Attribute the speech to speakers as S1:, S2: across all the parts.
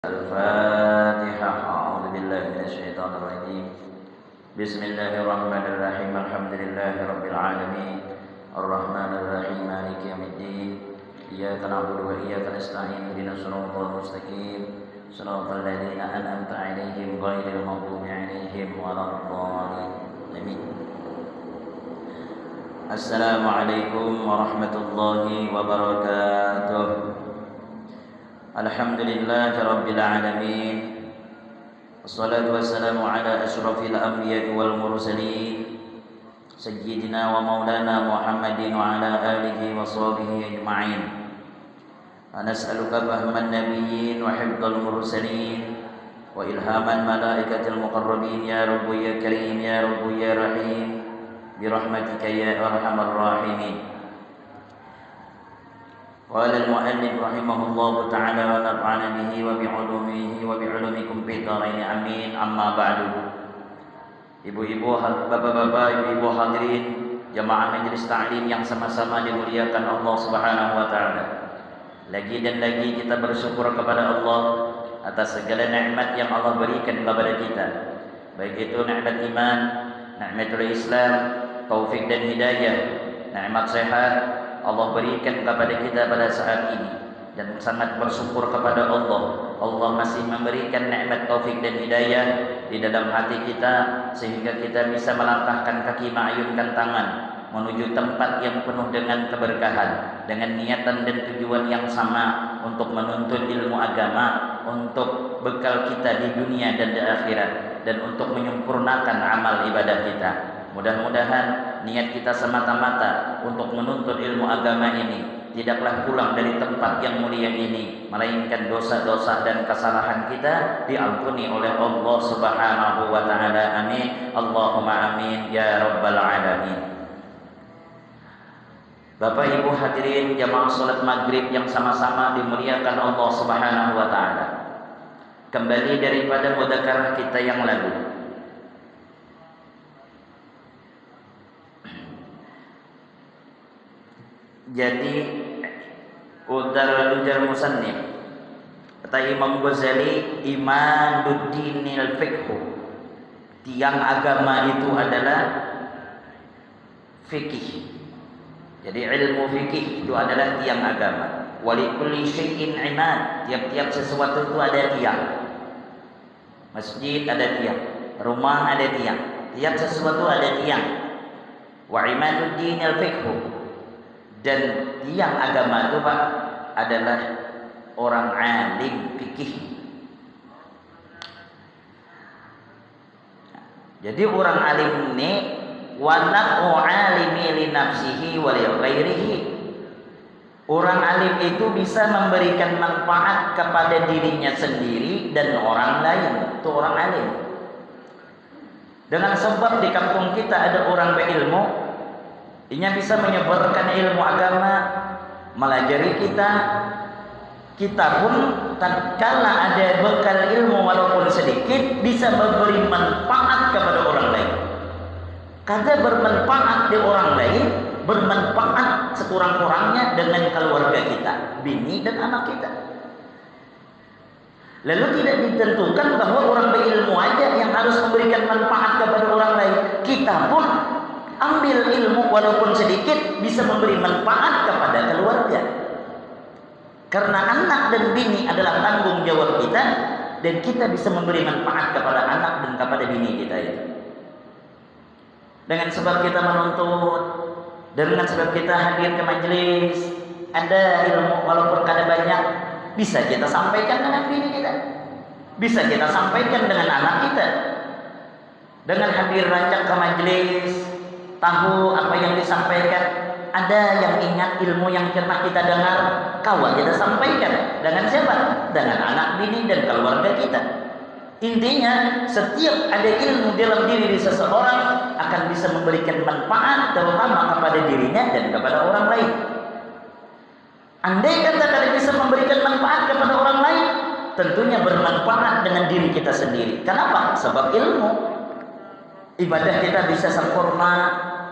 S1: الفاتحة. أعوذ بالله من الشيطان الرجيم. بسم الله الرحمن الرحيم. الحمد لله رب العالمين الرحمن الرحيم مالك يوم الدين. إياك نعبد وإياك نستعين اهدنا الصراط المستقيم صراط الذين أنعمت عليهم غير المغضوب عليهم ولا الضالين. آمين. السلام عليكم ورحمة الله وبركاته. Alhamdulillah Rabbil Alamin. Wassalatu wassalamu ala ashrafil anbiya'i wal mursalin Sayyidina wa maulana Muhammadin wa ala alihi wa sahbihi ajma'in. Nas'aluka fahman nabiyyin wa hifdzal mursalin wa ilhaman malaikatil muqarrabin ya Rabbi ya Karim ya Rabbi ya Rahim birahmatika ya arhamar rahimin. Qala al-mu'allif rahimahullahu ta'ala wa nafa'ana bihi wa bi'ulumihi wa bi'ulumikum fid dharain amin. Amma ba'du. Ibu-ibu, bapak-bapak, ibu-ibu hadirin jamaah majelis ta'lim yang sama-sama dimuliakan Allah Subhanahu wa taala. Lagi dan lagi kita bersyukur kepada Allah atas segala nikmat yang Allah berikan kepada kita. Baik itu nikmat iman, nikmatul Islam, taufik dan hidayah, nikmat sehat Allah berikan kepada kita pada saat ini, dan sangat bersyukur kepada Allah. Allah masih memberikan nikmat taufik dan hidayah di dalam hati kita sehingga kita bisa melangkahkan kaki, mengayunkan tangan menuju tempat yang penuh dengan keberkahan, dengan niatan dan tujuan yang sama untuk menuntut ilmu agama, untuk bekal kita di dunia dan di akhirat, dan untuk menyempurnakan amal ibadah kita. Mudah-mudahan niat kita semata-mata untuk menuntut ilmu agama ini tidaklah pulang dari tempat yang mulia ini, melainkan dosa-dosa dan kesalahan kita diampuni oleh Allah Subhanahu wa taala. Amin. Allahumma amin ya rabbal alamin. Bapak Ibu hadirin jamaah salat maghrib yang sama-sama dimuliakan Allah Subhanahu wa taala. Kembali daripada mudzakarah kita yang lalu, jadi ujar musannif kata Imam Ghazali, imaduddinil fiqhu, tiang agama itu adalah fikih. Jadi ilmu fikih itu adalah tiang agama. Walikulli syai'in imad, tiap-tiap sesuatu itu ada tiang. Masjid ada tiang, rumah ada tiang, tiap sesuatu ada tiang. Wa imaduddinil fiqhu, dan tiang agama itu Pak adalah orang alim fikih. Jadi orang alim ini wanaqu alimi li nafsihi wa li ghairihi. Orang alim itu bisa memberikan manfaat kepada dirinya sendiri dan orang lain. Itu orang alim. Dengan sebab di kampung kita ada orang berilmu, ia bisa menyebarkan ilmu agama, melajari kita pun tatkala ada bekal ilmu walaupun sedikit bisa memberi manfaat kepada orang lain. Kata bermanfaat di orang lain, bermanfaat sekurang-kurangnya dengan keluarga kita, bini dan anak kita. Lalu tidak ditentukan bahwa orang berilmu aja yang harus memberikan manfaat kepada orang lain. Kita pun ambil ilmu walaupun sedikit bisa memberi manfaat kepada keluarga. Karena anak dan bini adalah tanggung jawab kita, dan kita bisa memberi manfaat kepada anak dan kepada bini kita itu. Dengan sebab kita menuntut, dengan sebab kita hadir ke majelis, ada ilmu walaupun kada banyak, bisa kita sampaikan dengan bini kita, bisa kita sampaikan dengan anak kita. Dengan hadir rancak ke majelis, tahu apa yang disampaikan, ada yang ingat ilmu yang pernah kita dengar, kawan kita sampaikan. Dengan siapa? Dengan anak, bini dan keluarga kita. Intinya setiap ada ilmu dalam diri seseorang akan bisa memberikan manfaat terutama kepada dirinya dan kepada orang lain. Andai kata kita bisa memberikan manfaat kepada orang lain, tentunya bermanfaat dengan diri kita sendiri. Kenapa? Sebab ilmu ibadah kita bisa sempurna,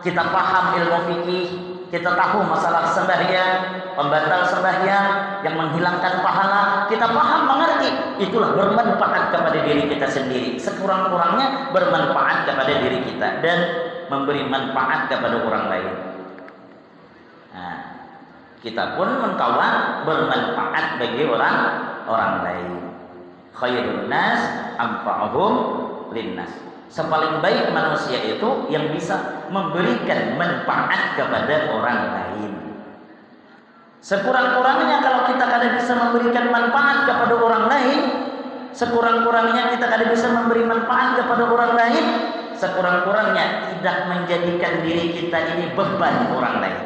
S1: kita paham ilmu fikih, kita tahu masalah sembahyang, pembatal sembahyang, yang menghilangkan pahala, kita paham, mengerti, itulah bermanfaat kepada diri kita sendiri. Sekurang-kurangnya bermanfaat kepada diri kita dan memberi manfaat kepada orang lain. Nah, kita pun mengkawan bermanfaat bagi orang lain. Khairun nas anfa'uhum linnas. Sepaling baik manusia itu yang bisa memberikan manfaat kepada orang lain. Sekurang-kurangnya kalau kita kada bisa memberikan manfaat kepada orang lain, sekurang-kurangnya kita kada bisa memberi manfaat kepada orang lain, sekurang-kurangnya tidak menjadikan diri kita ini beban orang lain.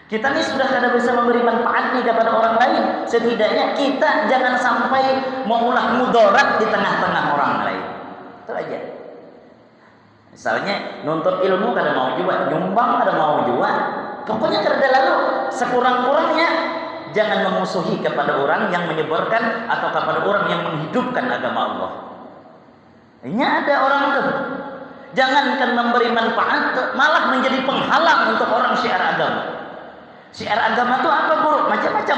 S1: Kita ini sudah kada bisa memberi manfaat nih kepada orang lain, setidaknya kita jangan sampai mengulah mudarat di tengah-tengah orang lain. Itu aja. Misalnya nuntut ilmu kada mau juga, nyumbang kada mau juga, pokoknya kada lalu. Sekurang-kurangnya jangan memusuhi kepada orang yang menyebarkan atau kepada orang yang menghidupkan agama Allah. Ini ada orang itu, jangankan memberi manfaat, malah menjadi penghalang untuk orang syiar agama. Syiar agama itu apa, Guru? Macam-macam,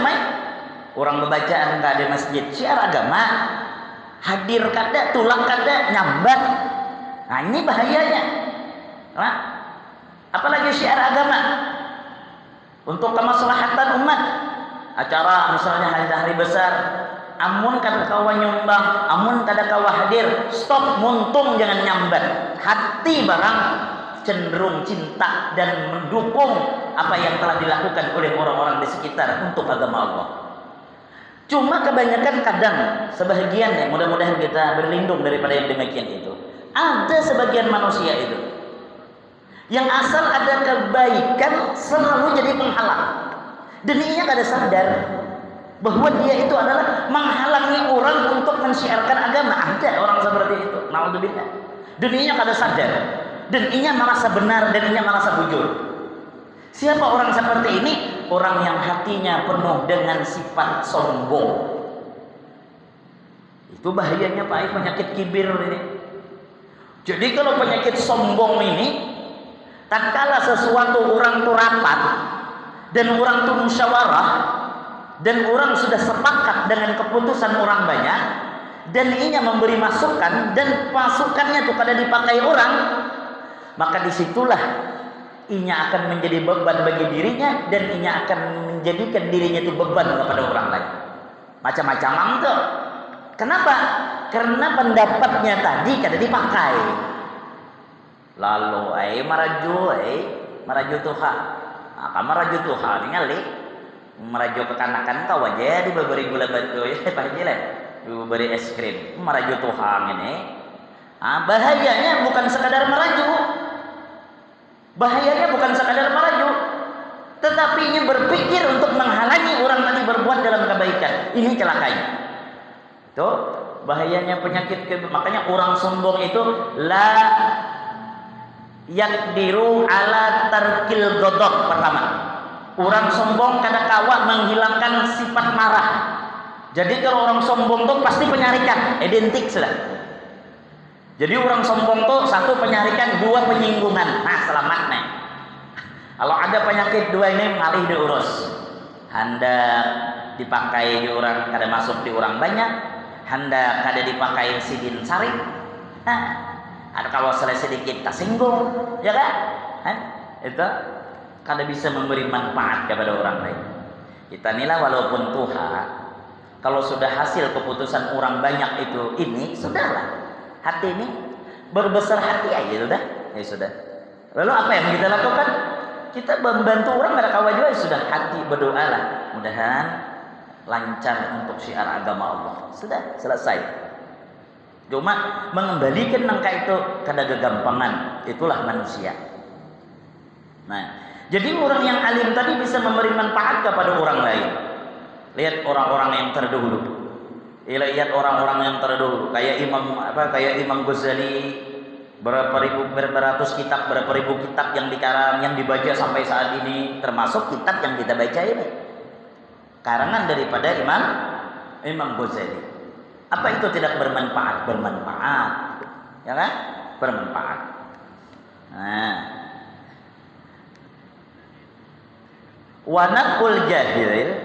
S1: orang bacaan nggak ada masjid, syiar agama. Hadir kada, tulang kada, nyambat. Nah, ini bahayanya. Nah, apalagi syiar agama untuk kemaslahatan umat. Acara misalnya hari besar, amun kada kawa nyumbang, amun kada kawa hadir, stop, muntung, jangan nyambat. Hati barang cenderung cinta dan mendukung apa yang telah dilakukan oleh orang-orang di sekitar untuk agama Allah. Cuma kebanyakan kadang sebahagian, ya, mudah-mudahan kita berlindung daripada yang demikian itu. Ada sebagian manusia itu yang asal ada kebaikan selalu jadi penghalang. Dan ia kada sadar bahwa dia itu adalah menghalangi orang untuk mensyiarkan agama. Ada orang seperti itu. Naudzubillah. Dan ia kada sadar. Dan ia merasa benar dan ia merasa bujur. Siapa orang seperti ini? Orang yang hatinya penuh dengan sifat sombong. Itu bahayanya Pak, penyakit kibir ini. Jadi kalau penyakit sombong ini, tatkala sesuatu orang itu rapat dan orang itu musyawarah dan orang sudah sepakat dengan keputusan orang banyak dan ia memberi masukan dan masukannya itu kada dipakai orang, maka disitulah inya akan menjadi beban bagi dirinya dan inya akan menjadikan dirinya itu beban kepada orang lain. Macam-macam tuh. Kenapa? Karena pendapatnya tadi kada dipakai. Lalu maraju Tuhan. Nah, maraju Tuhan ngali maraju kekanakan kau aja diberi gula batu ya pagi lah. Diberi es krim. Maraju Tuhan ini. Ah, bahayanya bukan sekadar maraju. Bahayanya bukan sekadar maraju, tetapi ingin berpikir untuk menghalangi orang tadi berbuat dalam kebaikan. Ini celakanya. Itu bahayanya penyakit. Makanya orang sombong itu la yakdiru ala tarkil godok. Pertama, orang sombong kada kawa menghilangkan sifat marah. Jadi kalau orang sombong itu pasti penyarikan, identik sudah. Jadi orang sombong tuh satu penyarikan, dua penyinggungan. Nah, selamat nih. Kalau ada penyakit dua ini ngalih diurus. Hendak dipakai di orang kada masuk di orang banyak, hendak kada dipakai sidin sari. Nah, ada kalau selesai sedikit tersinggung, ya kan? Itu kada bisa memberi manfaat kepada orang lain. Kita nilai walaupun Tuhan, kalau sudah hasil keputusan orang banyak itu ini, sudahlah. Hati ini berbesar hati aja sudah, ya sudah. Lalu apa yang kita lakukan? Kita membantu orang kada kawa juga, sudah hati berdoalah. Mudahan lancar untuk syiar agama Allah. Sudah selesai. Cuma mengembalikan nangka itu kada kegampangan. Itulah manusia. Nah, jadi orang yang alim tadi bisa memberi manfaat kepada orang lain. Lihat orang-orang yang terdahulu. Lihat orang-orang yang terdahulu kayak Imam Ghazali, berapa ratus kitab, berapa ribu kitab yang dikarang, yang dibaca sampai saat ini, termasuk kitab yang kita baca ini karangan daripada Imam Ghazali. Apa itu tidak bermanfaat? Bermanfaat, ya kan? Bermanfaat. Nah, Wa naqul jahil,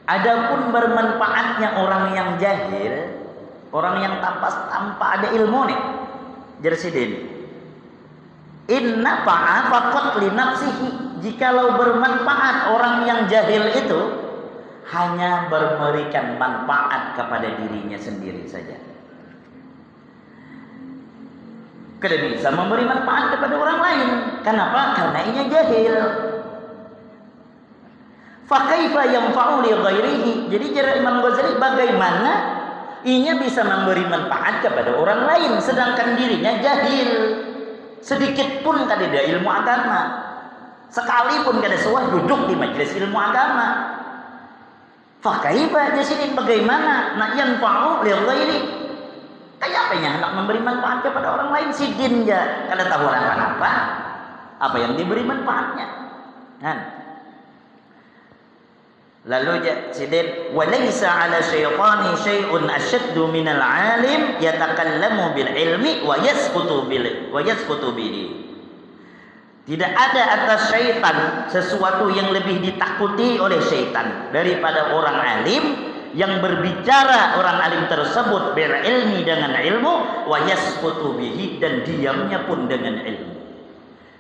S1: adapun bermanfaatnya orang yang jahil, orang yang tanpa ada ilmu nih. Jersidin. Inna fa'a faqat li nafsihi. Jikalau bermanfaat orang yang jahil itu hanya memberikan manfaat kepada dirinya sendiri saja. Tidak bisa memberi manfaat kepada orang lain. Kenapa? Karena ia jahil. Fa kaifa yanfa'u li ghairihi. Jadi cara Imam Ghazali, bagaimana ia bisa memberi manfaat kepada orang lain sedangkan dirinya jahil. Sedikit pun kada ada ilmu agama. Sekalipun kada suah duduk di majelis ilmu agama. Fa kaifa jadi bagaimana na yanfa'u li ghairihi. Kayak apa ya hendak memberi manfaat kepada orang lain, sidin ya kada tahu apa yang diberi manfaatnya. Kan? Lalu sidin walaysa 'ala syaitani syai'un ashaddu minal 'alim yatakallamu bil ilmi wa yasqutu bihi. Tidak ada atas syaitan sesuatu yang lebih ditakuti oleh syaitan daripada orang alim yang berbicara orang alim tersebut bil ilmi dengan ilmu wa yasqutu bihi, dan diamnya pun dengan ilmu.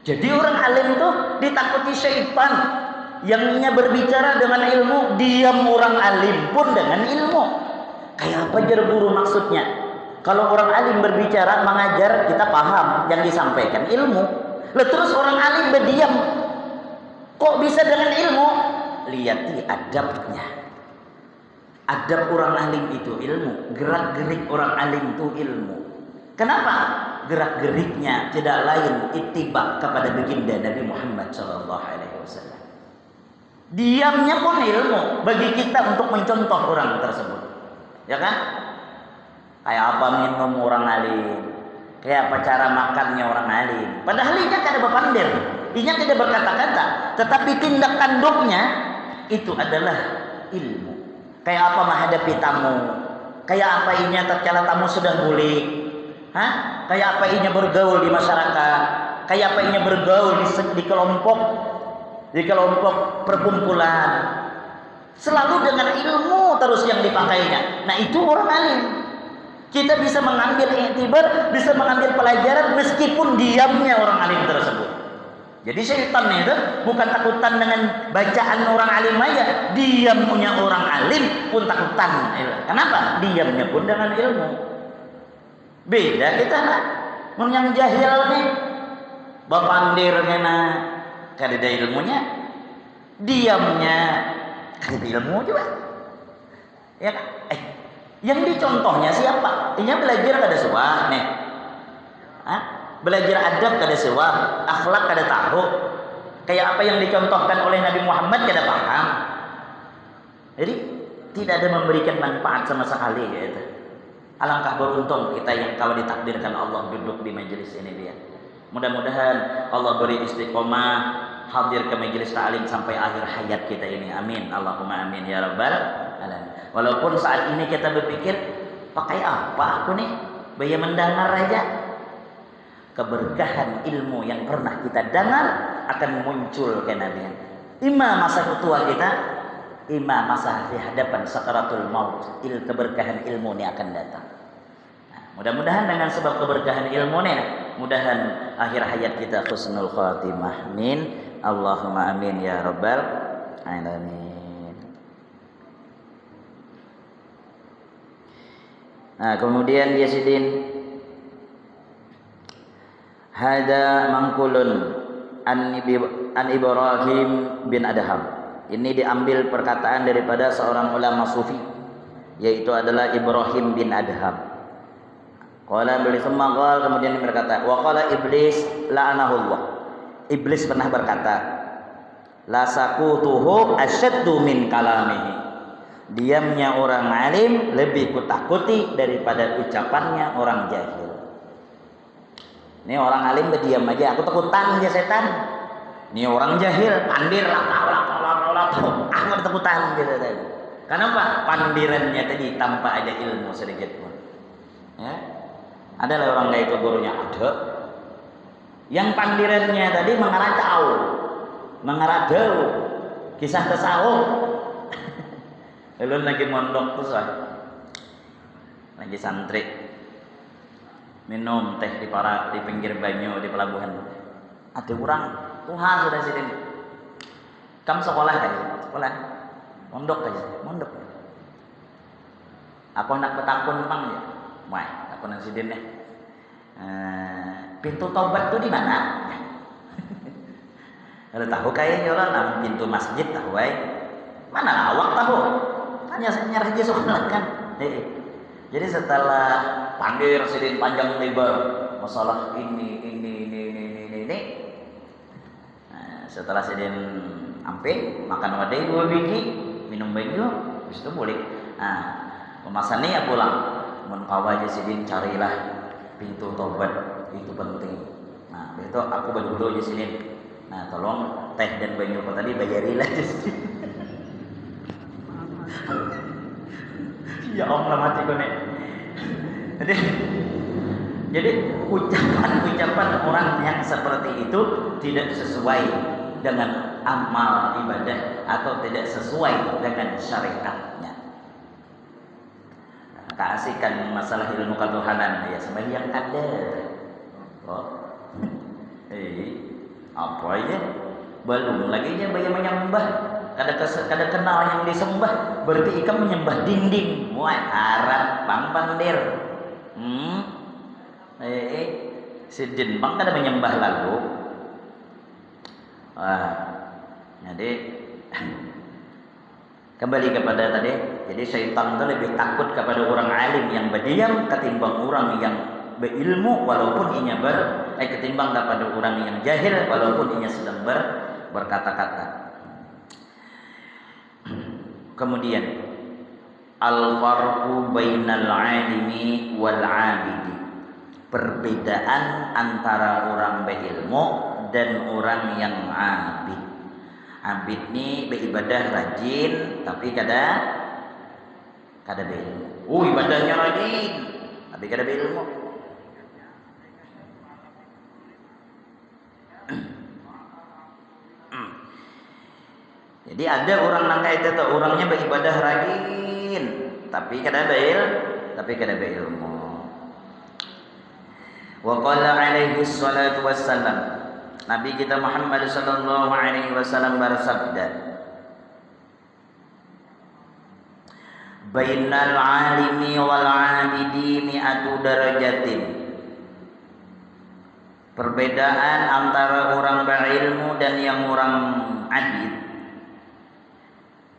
S1: Jadi orang alim itu ditakuti syaitan yang ia berbicara dengan ilmu, diam orang alim pun dengan ilmu. Kayak apa jar guru maksudnya? Kalau orang alim berbicara mengajar kita paham yang disampaikan ilmu. Lah terus orang alim berdiam kok bisa dengan ilmu? Lihati adabnya. Adab orang alim itu ilmu, gerak-gerik orang alim itu ilmu. Kenapa? Gerak-geriknya tidak lain ittiba kepada baginda Nabi Muhammad SAW. Diamnya pun ilmu bagi kita untuk mencontoh orang tersebut. Ya kan? Kayak apa minum orang alim, kayak apa cara makannya orang alim. Padahal ia tidak berpandir, ia tidak berkata-kata, tetapi tindak tanduknya itu adalah ilmu. Kayak apa menghadapi tamu, kayak apa inya tatkala tamu sudah bulik, kayak apa inya bergaul di masyarakat, kayak apa inya bergaul di kelompok perkumpulan, selalu dengan ilmu terus yang dipakainya. Nah itu orang alim. Kita bisa mengambil iktibar, bisa mengambil pelajaran meskipun diamnya orang alim tersebut. Jadi syaitan itu bukan takutan dengan bacaan orang alim aja, diamnya orang alim pun takutan. Kenapa? Diamnya pun dengan ilmu. Beda kita nak. Yang jahil nih, bapandir kena kada ada ilmunya, diamnya kada ilmu juga. Ya kan? Yang dicontohnya siapa? Ini belajar kada suah nih. Belajar adab kada sewa, akhlak kada tahu. Kayak apa yang dicontohkan oleh Nabi Muhammad kada paham. Jadi tidak ada memberikan manfaat sama sekali gitu. Alangkah beruntung kita yang kalau ditakdirkan Allah duduk di majelis ini dia. Mudah-mudahan Allah beri istiqomah hadir ke majelis ta'lim sampai akhir hayat kita ini. Amin. Allahumma amin ya rabbal alamin. Walaupun saat ini kita berpikir pakai apa aku nih? Bayar mendengar aja. Keberkahan ilmu yang pernah kita dengar akan muncul ke Nabi. Ima masa tua kita, ima masa di hadapan sakaratul maut, keberkahan ilmu ini akan datang. Nah, mudah-mudahan dengan sebab keberkahan ilmu ini, mudahan akhir hayat kita husnul khatimah. Amin. Allahumma amin ya rabbal alamin. Nah, kemudian ya sidin, hada mangkulun an Ibrahim bin Adham. Ini diambil perkataan daripada seorang ulama sufi, yaitu adalah Ibrahim bin Adham. Qala beli semagal, kemudian berkata, wa qala iblis la'anahullah. Iblis pernah berkata, la sakutuhu asyaddu min kalamihi. Diamnya orang alim lebih kutakuti daripada ucapannya orang jahil. Ini orang alim berdiam aja, aku takutan aja setan. Ini orang jahil, pandir aku takutan gitu. Kenapa? Pandirannya tadi tanpa ada ilmu sedikit pun. Ya, adalah orang kayak itu gurunya ada. Yang pandirannya tadi mengarah jauh, mengarah jauh. Kisah tasawuf. Lalu lagi mondok tuh lagi santri minum teh di pinggir banyu di pelabuhan. Ada orang Tuhan sudah sini. Kamu sekolah sekolah mondok aja mondok. Aku nak petakun bang ya, wah aku nasi dene. Pintu taubat tuh di mana? Kalau tahu kayaknya orang pintu masjid tahu mana awak tahu? Tanya nyarah aja soal kan. Jadi setelah panggil Residin panjang lebar masalah ini. Nah, setelah Residin ampe makan wadai 2 biji, minum banyu, habis itu boleh. Nah, pemasannya ya pulang. Mun kawa Residin carilah pintu tobat itu penting. Nah, itu aku berdua Residin. Nah, tolong teh dan banyu kau tadi bayarilah Residin. Ya Allah mati kau nih. Jadi ucapan orang yang seperti itu tidak sesuai dengan amal ibadah atau tidak sesuai dengan syariatnya. Keasikan masalah ilmu ketuhanan ya sembahyang ada. Oh. Apa ya? Belum lagi nya bayar menyembah. Kada kenal yang disembah, berarti ikan menyembah dinding. Wah, Arab bang pandir. Si jin bang kada menyembah lagu. Wah, jadi kembali kepada tadi. Jadi syaitan itu lebih takut kepada orang alim yang berdiam ketimbang orang yang berilmu walaupun ianya ketimbang kepada orang yang jahil walaupun ianya sedang berkata-kata. Kemudian al-farqu bainal 'alimi wal 'abidi. Perbedaan antara orang berilmu dan orang yang abid. Abid ini beribadah rajin tapi kada berilmu. Ibadahnya rajin tapi kada berilmu. Jadi ada orang nangka itu tuh orangnya beribadah rajin tapi kada berilmu. Wa qala alaihi salatu wassalam, Nabi kita Muhammad sallallahu alaihi wasallam bersabda, bainal alimi wal abidi mi'atu darajatin. Perbedaan antara orang berilmu dan yang orang abid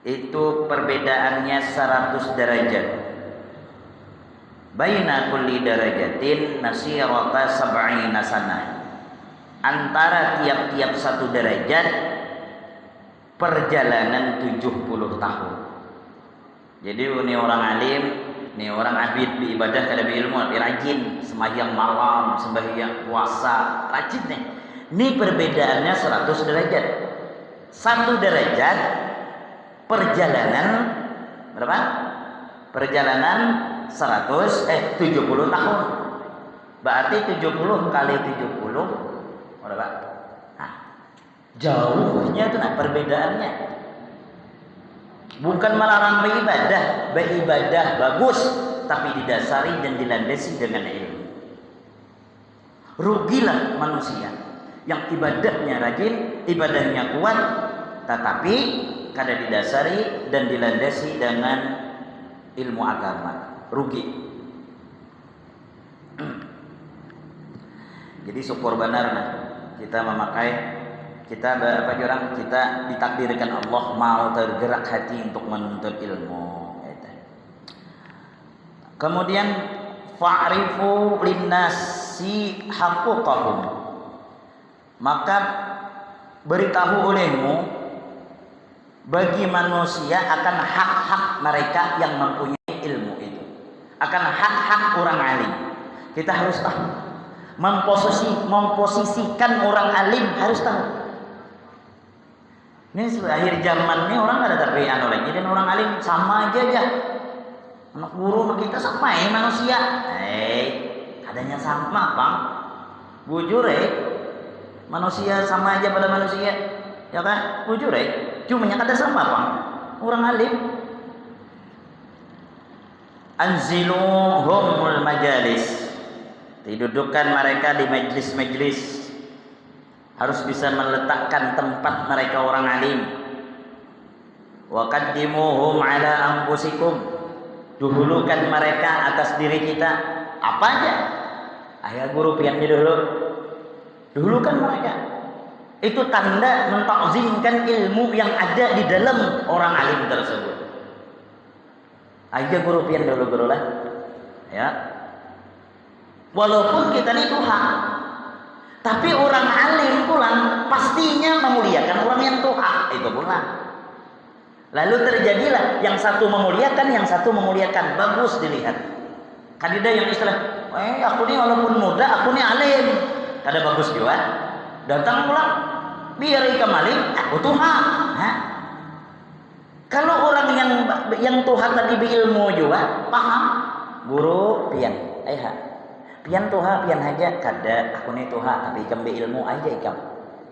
S1: itu perbedaannya 100 derajat. Baina kulli darajatin nasirata sab'ina sanah. Antara tiap-tiap 1 derajat perjalanan 70 tahun. Jadi ini orang alim, ini orang abid beribadah kada berilmu, rajin sembahyang malam, sembahyang puasa, rajin nih. Ini perbedaannya 100 derajat. 1 derajat perjalanan berapa? Perjalanan 70 tahun. Berarti 70 kali 70 berapa? Nah, jauhnya itu perbedaannya. Bukan melarang beribadah bagus, tapi didasari dan dilandasi dengan ilmu. Rugilah manusia yang ibadahnya rajin, ibadahnya kuat, tetapi kada didasari dan dilandasi dengan ilmu agama. Rugi. Jadi syukur benar kita memakai kita ditakdirkan Allah mau tergerak hati untuk menuntut ilmu. Kemudian fa'rifu linnasi haquqahum. Maka beritahu olehmu bagi manusia akan hak-hak mereka yang mempunyai ilmu itu, akan hak-hak orang alim. Kita harus tahu, memposisikan orang alim harus tahu. Ini akhir zaman ini orang ada tapi lagi dan orang alim sama aja. Anak guru kita sama manusia. Adanya sama bang. Bujur manusia sama aja pada manusia, ya kan? Bujur Cuma yang ada sama Pak, orang alim. Anziluhumul majalis. Didudukkan mereka di majlis-majlis. Harus bisa meletakkan tempat mereka orang alim. Wa qaddimuhum ala anfusikum. Dahulukan mereka atas diri kita. Apa aja? Ayah guru pian dulu. Dahulukan mereka. Itu tanda mentakzimkan ilmu yang ada di dalam orang alim tersebut. Ayah guru pian dulu guru lah. Ya. Walaupun kita ini Tuhan, tapi orang alim pulang pastinya memuliakan orang yang Tuhan itu pula. Lalu terjadilah yang satu memuliakan, yang satu memuliakan. Bagus dilihat. Kadida yang istilah, aku ini walaupun muda, aku ini alim. Kada bagus juga. Datang pulang, biar ikam alim, aku Tuhan. Hah? Kalau orang yang Tuhan tadi berilmu juga, paham? Guru pian, pian Tuhan, pian aja. Kada, aku ini Tuhan, tapi ikam berilmu aja ikam.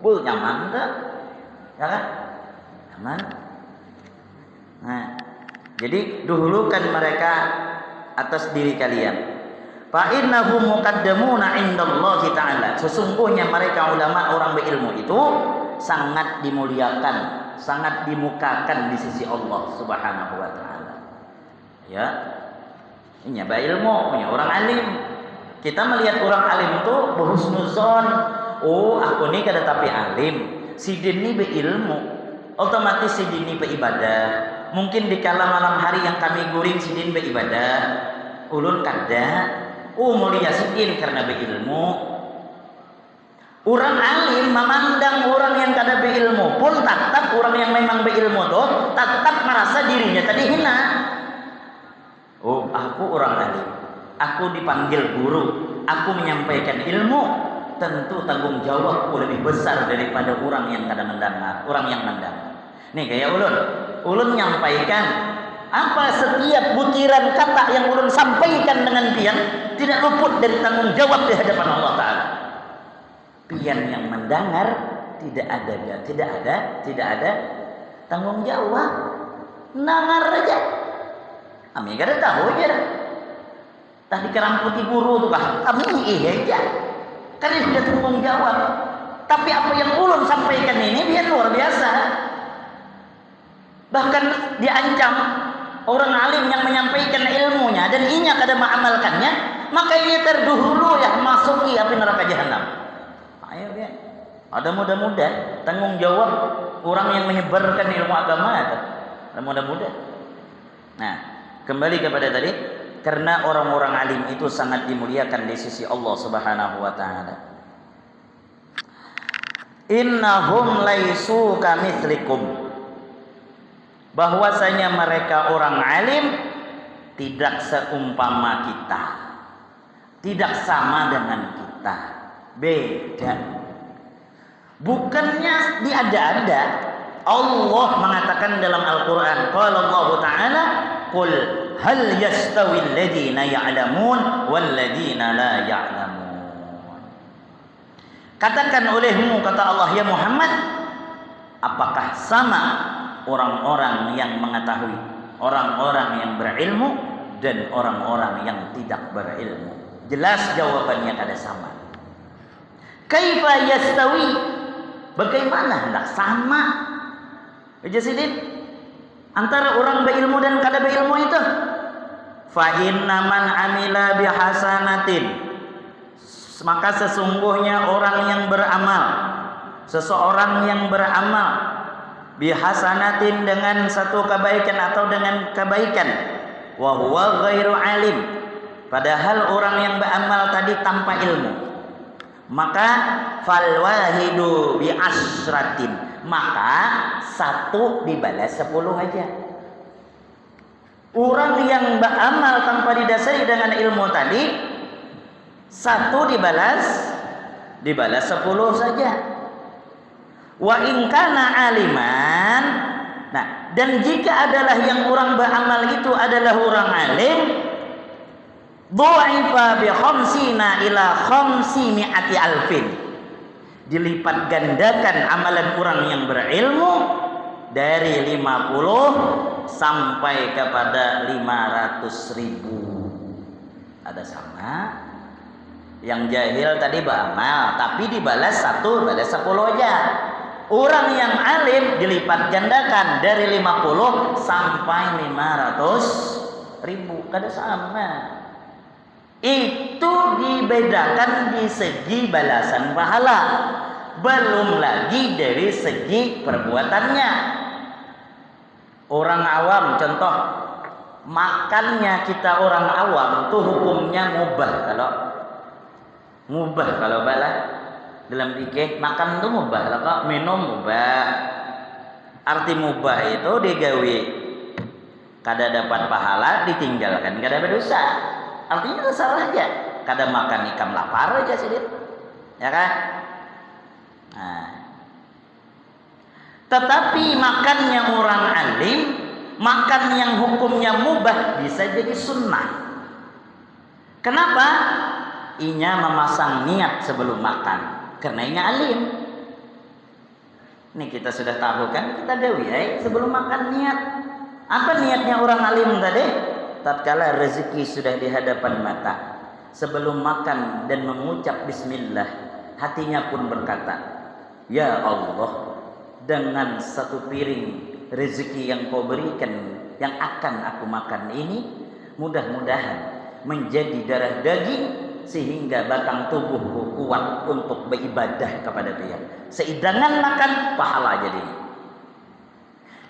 S1: Bu, nyaman tak? Ya kan? Nyaman. Nah, jadi dahulukan mereka atas diri kalian. Fa innahum muqaddamuna indallahi ta'ala. Sesungguhnya mereka ulama orang berilmu itu sangat dimuliakan, sangat dimukakan di sisi Allah Subhanahu wa taala. Ya. Ini berilmu, punya orang alim. Kita melihat orang alim itu berhusnuzon. Oh, aku ni kada tapi alim. Si dini berilmu. Otomatis si dini beribadah. Mungkin di kala malam hari yang kami guring sidin beribadah, ulun kada, mulia sidin karena berilmu. Orang alim memandang orang yang kada berilmu pun tetap orang yang memang berilmu tuh tetap merasa dirinya tadi hina. Oh, aku orang alim, aku dipanggil guru, aku menyampaikan ilmu, tentu tanggung jawabku lebih besar daripada orang yang kada mendengar, orang yang mendengar. Nih kayak ulun nyampaikan apa setiap butiran kata yang ulun sampaikan dengan pian tidak luput dari tanggung jawab di hadapan Allah Taala. Pian yang mendengar tidak ada tanggung jawab. Nangar aja. Kami kada tahu aja. Tadi keramputi guru tuh kami aja. Kan sudah tanggung jawab. Tapi apa yang ulun sampaikan ini biar luar biasa. Bahkan diancam orang alim yang menyampaikan ilmunya dan inya kada mengamalkannya, maka ia terdahulu ya masuki api neraka jahanam. Ayo biar ada muda-muda tanggung jawab orang yang menyebarkan ilmu agama ada muda-muda. Nah, kembali kepada tadi, karena orang-orang alim itu sangat dimuliakan di sisi Allah Subhanahu wa taala. Innahum laisu kamitslikum. Bahwasanya mereka orang alim tidak seumpama kita, tidak sama dengan kita, beda. Bukannya diada-ada. Allah mengatakan dalam Al-Quran, qala Allah Ta'ala, qul hal yastawi alladhina ya'lamun walladhina la ya'lamun. Katakan olehmu, kata Allah, ya Muhammad, apakah sama orang-orang yang mengetahui, orang-orang yang berilmu dan orang-orang yang tidak berilmu? Jelas jawabannya kada sama. Kaifa yastawi? Bagaimana hendak sama? Sidin antara orang berilmu dan kada berilmu itu. Fa inna man amila bihasanatin, maka sesungguhnya orang yang beramal, seseorang yang beramal bihasanatin dengan satu kebaikan atau dengan kebaikan, wa huwa ghairu alim, padahal orang yang beramal tadi tanpa ilmu, maka fal wahidu bi asratin, maka satu dibalas 10 aja. Orang yang beramal tanpa didasari dengan ilmu tadi, satu dibalas 10 saja. Wa in kana aliman, nah, dan jika adalah yang orang beramal itu adalah orang alim, dhu'ifa bi khamsina ila khamsimi'ati alfin, dilipat gandakan amalan orang yang berilmu dari 50 sampai kepada 500.000. Ada sama. Yang jahil tadi beramal, tapi dibalas 1, balas 10 aja. Orang yang alim dilipat gandakan dari 50 sampai 500.000. Kada sama. Itu dibedakan di segi balasan pahala, belum lagi dari segi perbuatannya. Orang awam contoh, makannya kita orang awam tuh hukumnya mubah kalau bala dalam fikih makan tuh mubah, kalau minum mubah. Arti mubah itu digawe kada dapat pahala, ditinggalkan kada berdosa. Artinya itu salah aja. Kada makan ikan lapar aja sedikit, ya kan? Nah. Tetapi makannya orang alim, makan yang hukumnya mubah bisa jadi sunnah. Kenapa? Inya memasang niat sebelum makan, karena inya alim. Ini kita sudah tahu kan, kita dawi sebelum makan niat. Apa niatnya orang alim tadi? Tatkala rezeki sudah di hadapan mata, sebelum makan dan mengucap bismillah, hatinya pun berkata, ya Allah, dengan satu piring rezeki yang kau berikan yang akan aku makan ini, mudah-mudahan menjadi darah daging sehingga batang tubuhku kuat untuk beribadah kepada Dia. Seidangan makan pahala jadi.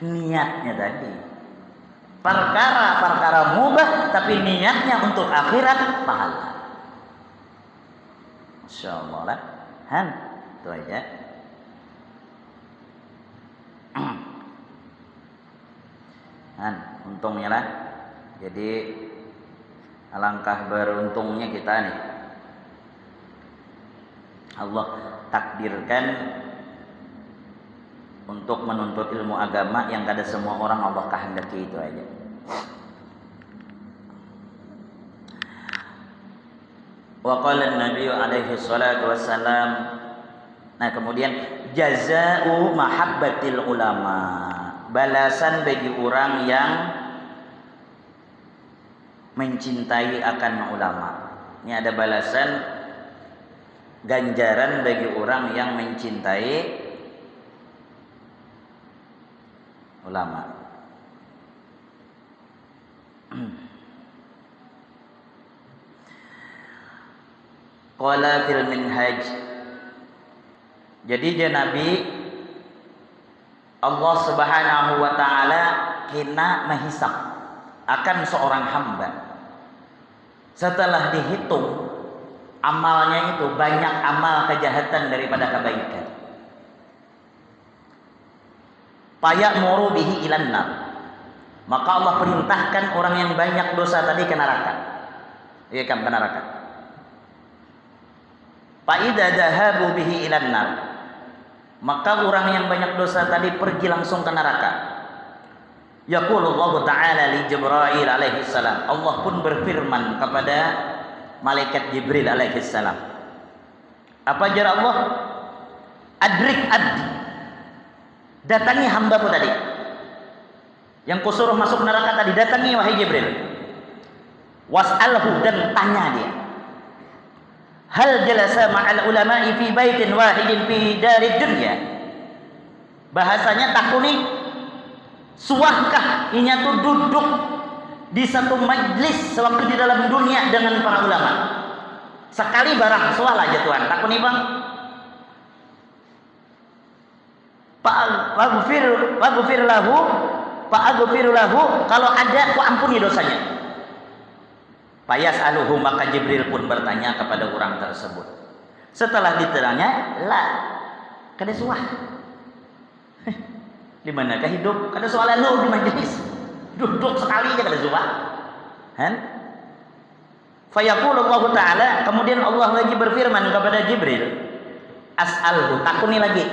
S1: Niatnya tadi perkara mubah, tapi niatnya untuk akhirat pahala. Insyaallah lah. Itu aja. Untungnya lah. Jadi alangkah beruntungnya kita nih. Allah takdirkan untuk menuntut ilmu agama yang kada semua orang Allah kehendaki, itu aja. Wa qala an-nabiy alaihi salatu wassalam. Nah, kemudian jazaa'u mahabbatil ulama, balasan bagi orang yang mencintai akan ulama. Ini ada balasan ganjaran bagi orang yang mencintai ulama. Qala fil minhaj. Jadi dia Nabi Allah Subhanahu wa taala kena menghisab akan seorang hamba. Setelah dihitung amalnya itu banyak amal kejahatan daripada kebaikan. Fayamuru bihi ilan nar. Maka Allah perintahkan orang yang banyak dosa tadi ke neraka. Iya kan, ke neraka. Fa idza dhahabu bihi ilan nar. Maka orang yang banyak dosa tadi pergi langsung ke neraka. Yaqulullahu ta'ala li Jibril alaihi salam. Allah pun berfirman kepada malaikat Jibril alaihi salam. Apa jar Allah? Adrik abdi. Datangi hambaku tadi. Yang kusuruh masuk neraka tadi, datangi wahai Jibril. Was'alhu, dan tanya dia. Hal jalasa ma'al ulama'i fi baitin wahidin fi darid dunya. Bahasanya takuni, suahkah inya tuh duduk di satu majlis sewaktu di dalam dunia dengan para ulama. Sekali barang suah aja Tuhan. Takuni bang. Fa'aghfir lahu, kalau ada ku ampuni dosanya. Fayas'aluhu, maka Jibril pun bertanya kepada orang tersebut. Setelah ditanya, la, kada suah. Di manakah hidup? Kada suah lalu di majlis. Duduk sekali aja kada suah. Fayaqulu Allah Ta'ala, kemudian Allah lagi berfirman kepada Jibril, as'alhu, takuni lagi.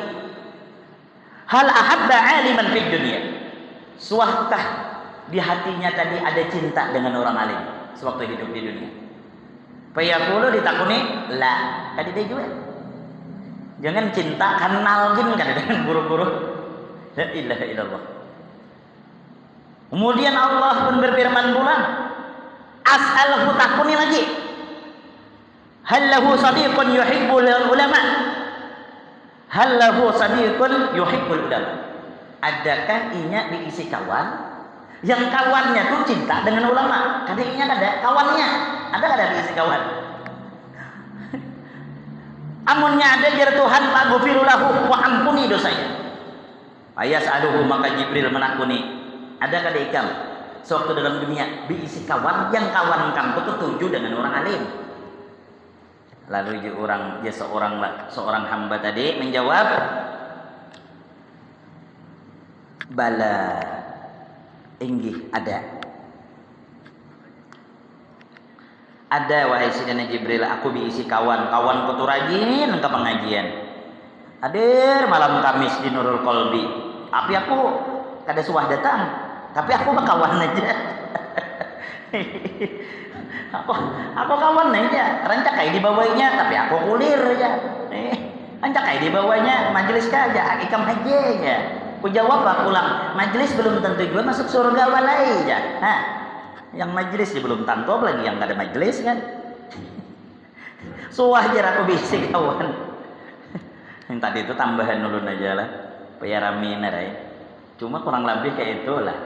S1: Hal ahabba aliman fid dunya. Suahkah di hatinya tadi ada cinta dengan orang alim sewaktu hidup di dunia? Fayaqulu, ditakuni, la, tadi dia juga. Jangan cinta kenal gin kan dengan guru-guru. La ilaha illallah. Kemudian Allah pun berfirman pula, as'alahu takuni lagi. Hal lahu sadiqun yuhibbul ulama? Hal lahu sadiqun yuhibbul ulama? Adakah inya diisi kawan yang kawannya tuh cinta dengan ulama? Kadang inya ada kawannya, ada diisi kawan. Amunnya ada jar Tuhan faghfiru lahu, wa ampuni dosanya. Ayas aduhu, maka Jibril menakuni. Adakah ada ikam sewaktu dalam dunia diisi kawan yang kawan kamu ketujuh dengan orang alim? Lalu seorang hamba tadi menjawab, bala, inggih ada. Ada wahai Sayyidina Jibril, aku diisi kawan-kawan kutu rajin ke pengajian. Hadir malam Kamis di Nurul Qalbi. Tapi aku kada suah datang, tapi aku kawan aja. aku kawan aja. Rancak kayak dibawanya, tapi aku kulir aja. Rancak kayak dibawanya majelis aja, ikam aja aja. Aku jawab aku pulang, majelis belum tentu juga masuk surga walai aja. Nah, yang majelis dia belum tentu, apalagi yang gak ada majelis kan. Suah aja aku bisik kawan. Yang tadi itu tambahan ulun aja lah, supaya rame narai. Cuma kurang lebih kayak itulah.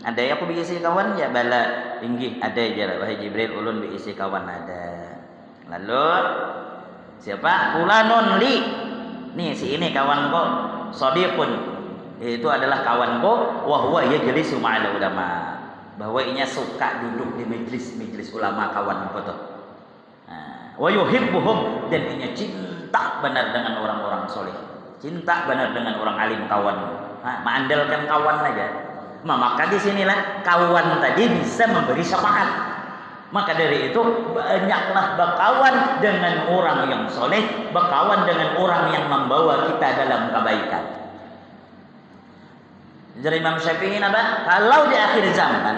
S1: Ada yang aku diisi kawan ya bala tinggi ada aja lah. Wahai Jibril, ulun diisi kawan ada. Lalu siapa? Fulanun li. Nih si ini kawanku, sadiqun. Itu adalah kawanku, wa huwa yajlisu ma'al ulama. Bahwa inya suka duduk di majelis ulama kawanku tuh. Wa yuhibbuhum, dan inya cinta benar dengan orang-orang soleh. Cinta benar dengan orang alim kawan. Mengandalkan kawan aja. Maka di sinilah kawan tadi bisa memberi syafaat. Maka dari itu banyaklah berkawan dengan orang yang soleh, berkawan dengan orang yang membawa kita dalam kebaikan. Jadi Imam Syafi'i apa? Kalau di akhir zaman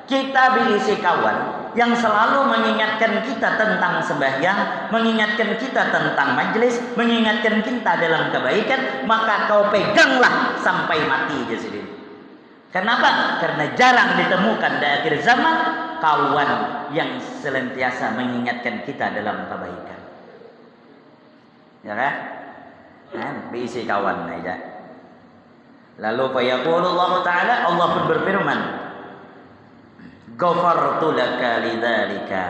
S1: kita berisi kawan yang selalu mengingatkan kita tentang sembahyang, mengingatkan kita tentang majelis, mengingatkan kita dalam kebaikan, maka kau peganglah sampai mati jadi. Kenapa? Karena jarang ditemukan di akhir zaman kawan yang senantiasa mengingatkan kita dalam kebaikan. Ya kan? Berisi kawan aja. Lalu fayaqulullahu ta'ala, Allah pun berfirman, ghafartu laka lidzalika,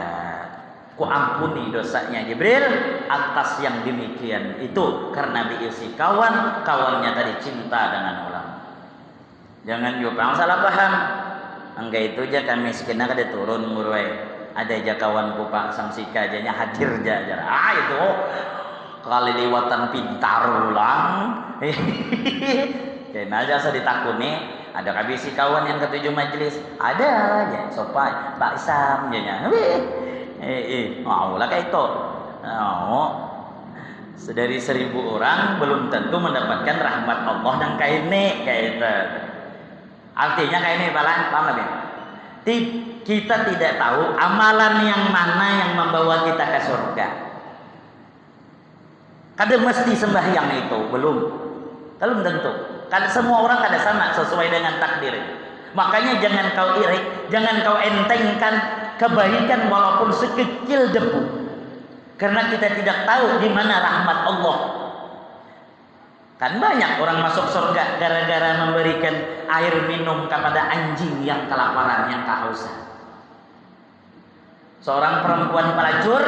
S1: ku ampuni dosanya Jibril atas yang demikian itu, karena diisi kawannya tadi cinta dengan ulama. Jangan juga salah paham. Angga itu aja kami sekenang ada turun murwai. Ada aja kawanku Pak Samsika aja hadir aja. Itu kali lewatan pintar ulang. Kena aja saya ditakuni, ada kabisi kawan yang ketujuh majelis, ada aja sopan Pak Isam janya. Mau lah kayak itu. Dari 1000 orang belum tentu mendapatkan rahmat Allah dan kayak itu. Artinya kayak ini paham ya? Kita tidak tahu amalan yang mana yang membawa kita ke surga. Kadang mesti sembahyang itu belum tentu. Karena semua orang kada sama sesuai dengan takdir. Makanya jangan kau iri, jangan kau entengkan kebaikan walaupun sekecil debu. Karena kita tidak tahu di mana rahmat Allah. Kan banyak orang masuk surga gara-gara memberikan air minum kepada anjing yang kelaparan, yang kehausan. Seorang perempuan pelacur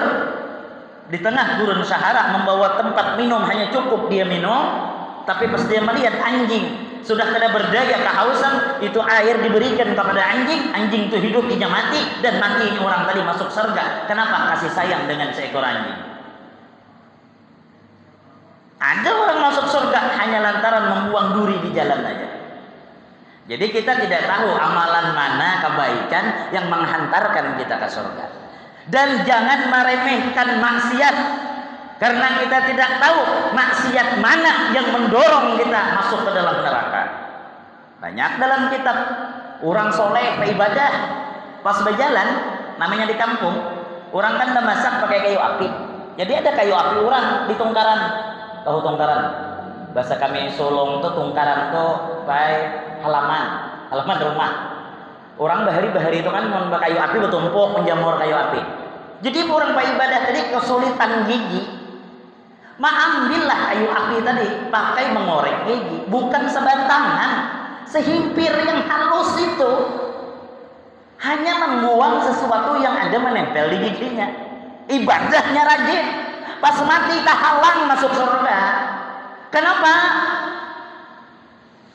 S1: di tengah gurun Sahara membawa tempat minum, hanya cukup dia minum. Tapi pas dia melihat anjing sudah kada berdaya kehausan, itu air diberikan kepada anjing itu hidup, dia mati, dan mati ini orang tadi masuk surga. Kenapa? Kasih sayang dengan seekor anjing. Ada orang masuk surga hanya lantaran membuang duri di jalan aja. Jadi kita tidak tahu amalan mana kebaikan yang menghantarkan kita ke surga. Dan jangan meremehkan maksiat, karena kita tidak tahu maksiat mana yang mendorong kita masuk ke dalam neraka. Banyak dalam kitab orang soleh beribadah pas berjalan, namanya di kampung, orang kan masak pakai kayu api. Jadi ada kayu api orang di tongkaran, tahu tongkaran? bahasa kami Solong tuh tungkaran tuh kayak halaman rumah. Orang bahari-bahari itu kan mau kayu api bertumpuk menjamur kayu api. Jadi orang pak ibadah tadi kesulitan gigi, ambillah kayu api tadi pakai mengorek gigi, bukan sebatangan, sehimpir yang halus itu hanya membuang sesuatu yang ada menempel di giginya. Ibadahnya rajin, pas mati tak halang masuk surga. Kenapa?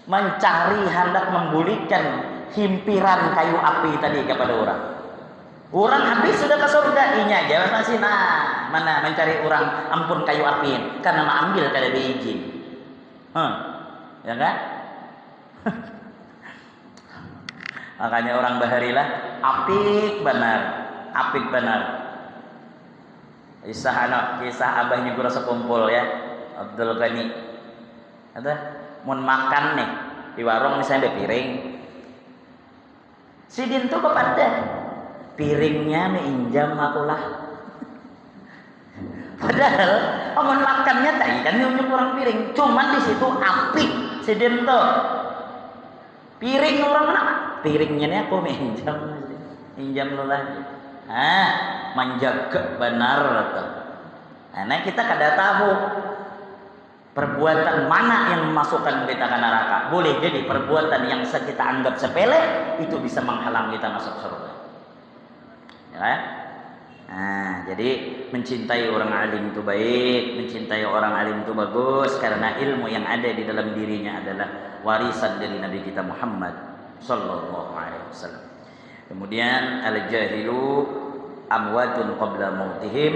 S1: Mencari hendak membulikan himpiran kayu api tadi kepada orang. Orang habis sudah ke surga, ini aja masih mana mencari orang ampun kayu api karena mau ambil kada diizin. Ya kan? Makanya orang baharilah apik benar. Kisah abahnya guru sekumpul ya, Abdul Ghani. Ada mau makan nih di warung misalnya ada piring. Si Din tuh kepada piringnya injam akulah. Padahal mau makannya tadi kan nyunyuk orang piring, cuman di situ apik si Din tuh. Piring orang mana? Piringnya ini aku injam lu lagi. Menjaga benar tuh. Nah kita kada tahu perbuatan mana yang memasukkan kita ke neraka. Boleh jadi perbuatan yang kita anggap sepele itu bisa menghalang kita masuk surga. Ya. Jadi mencintai orang alim itu baik, mencintai orang alim itu bagus karena ilmu yang ada di dalam dirinya adalah warisan dari Nabi kita Muhammad sallallahu alaihi wasallam. Kemudian al-jahilu amwatun qabla mautihim.